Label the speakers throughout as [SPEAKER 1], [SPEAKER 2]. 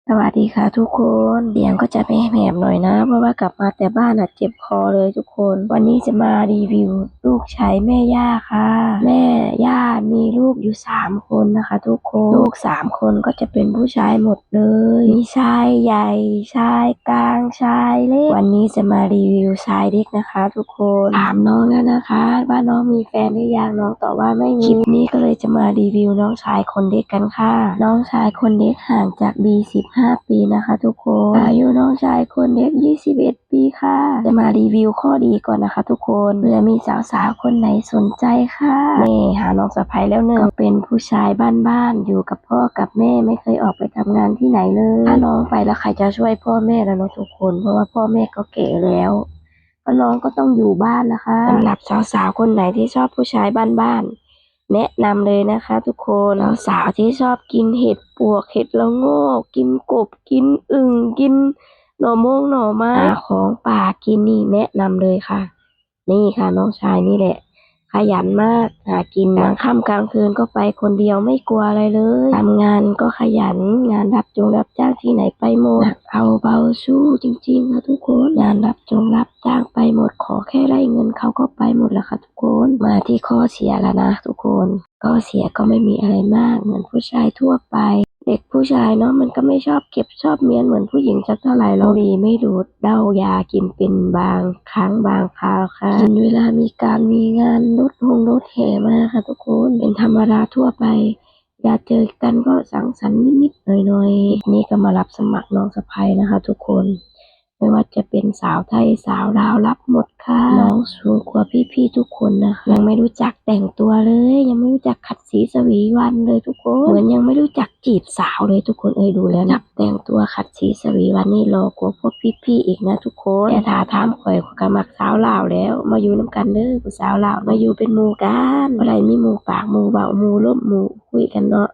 [SPEAKER 1] สวัสดีค่ะทุกคนเสียงก็จะไม่แหบหน่อยนะเพราะว่ากลับมาแต่บ้านเจ็บคอเลยทุกคนวันนี้จะมารีวิวลูกชายแม่ย่าค่ะแม่ย่ามีลูกอยู่3 คนนะคะทุกคนลูก3 คนก็จะเป็นผู้ชายหมดเลยมีชายใหญ่ชายกลางชายเล็กวันนี้จะมารีวิวชายเล็กนะคะทุกคนถามน้องแล้วนะคะว่าน้องมีแฟนหรือยังน้องตอบว่าไม่มีคลิปนี้ก็เลยจะมารีวิวน้องชายคนเล็กกันค่ะน้องชายคนเล็กห่างจากบี15 ปีนะคะทุกคนอายุน้องชายคนเล็ก21 ปีค่ะจะมารีวิวข้อดีก่อนนะคะทุกคนเผื่อมีสาวๆคนไหนสนใจค่ะนี่หาน้องสะใภ้แล้วหนึ่งก็เป็นผู้ชายบ้านๆอยู่กับพ่อกับแม่ไม่เคยออกไปทำงานที่ไหนเลยถ้าน้องไปแล้วใครจะช่วยพ่อแม่แล้วเนาะทุกคนเพราะว่าพ่อแม่ก็แก่แล้วก็น้องก็ต้องอยู่บ้านนะคะสำหรับสาวๆคนไหนที่ชอบผู้ชายบ้านๆแนะนำเลยนะคะทุกคนสาวที่ชอบกินเห็ดปวกเห็ดละโงกกินกบกินอึ่งกินหน่อม่วงหน่อไม้หาของป่ากินนี่แนะนำเลยค่ะนี่ค่ะน้องชายนี่แหละขยันมากหากินกลางค่ำกลางคืนก็ไปคนเดียวไม่กลัวอะไรเลยทำงานก็ขยันงานรับจ้างที่ไหนไปหมดหนักเอาเบาสู้จริงๆค่ะทุกคนงานรับจ้างไปหมดขอแค่ได้เงินเขาก็ไปหมดแล้วค่ะทุกคนมาที่ข้อเสียแล้วนะทุกคนข้อเสียก็ไม่มีอะไรมากเหมือนผู้ชายทั่วไปเด็กผู้ชายเนาะมันก็ไม่ชอบเก็บชอบเมียนเหมือนผู้หญิงสักเท่าไหร่หรอกบุหรี่ไม่ดูดเหล้ายากินเป็นบางครั้งบางคราวค่ะกินเวลามีงานรถแห่มาค่ะทุกคนเป็นธรรมดาทั่วไปอย่าเจอกันก็สังสรรค์นิดๆหน่อยๆนี่ก็มารับสมัครน้องสะใภ้นะคะทุกคนไม่ว่าจะเป็นสาวไทยสาวลาวรับหมดค่ะน้องสูงกว่าพี่ๆทุกคนนะคะยังไม่รู้จักแต่งตัวเลยยังไม่รู้จักขัดสีสวีวันเลยทุกคนเหมือนยังไม่รู้จักจีบสาวเลยทุกคนดูแล้วจับแต่งตัวขัดสีสวีวันนี่รอกว่าพวกพี่ๆอีกนะทุกคนแต่ถ้าถามข่อยก็มักสาวลาวแล้วมาอยู่น้ำกันเด้อผู้สาวลาวมาอยู่เป็นหมู่กันอะไรมีหมู่ปากหมู่เบาหมู่ล้มหมู่คุยกันเนาะ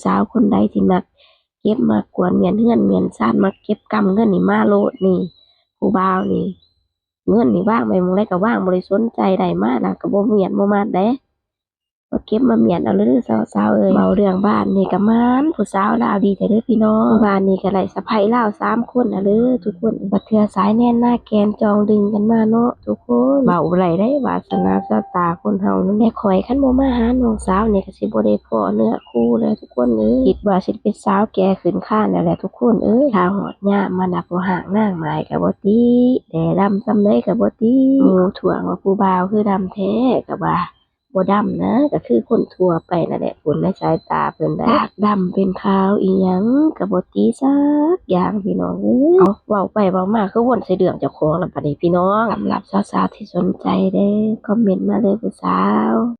[SPEAKER 1] สาวคนใดที่มักเก็บมากวนเมียนเฮือนเมียนซ่านมาเก็บกำเงินนี่มาโลดนี่ผู้บ่าวนี่เงินนี่ว่างไปมึงได้ก็ว่างบริสนใจใดมากนะก็บ่เมียนบ่มาเด้มาเก็บมาเมียนเอาเลยสาวเบาเรื่องบ้านนี่ก็มันผู้สาวลาวดีแต่เด้อพี่น้องบ้านนี่ก็ไหลสะใภ้ลาว3 คนเลยทุกคนบัดเทื่อสายแน่นหน้าแกนจองดึงกันมาเนาะทุกคนเบาไหลได้วาสนาสตาคนเฮานั่นแหละข่อยคันบ่มาหาน้องสาวนี่ก็สิบ่ได้พ้อเนื้อคู่เลยทุกคนคิดว่าสิเป็นสาวแก่ขึ้นคร้านนั่นแหละทุกคนถ้าฮอดยามมันน่ะบ่ห่างนางไม้ก็บ่ติแต่ดำซำใดก็บ่ติหมู่ถ่วงว่าผู้บ่าวคือดำแท้ก็ว่าบ่ดำนะก็คือคนทั่วไปนั่นแหละคนในสายตาเพิ่นได้จากดำเป็นขาวอีหยังก็บ่ติสักอย่างพี่น้องเอาเว้าไปเว้ามาคือวนใส่เรื่องเจ้าของแล้วบัดนี้พี่น้องสำหรับสาวๆที่สนใจเด้อคอมเมนต์มาเลยผู้สาว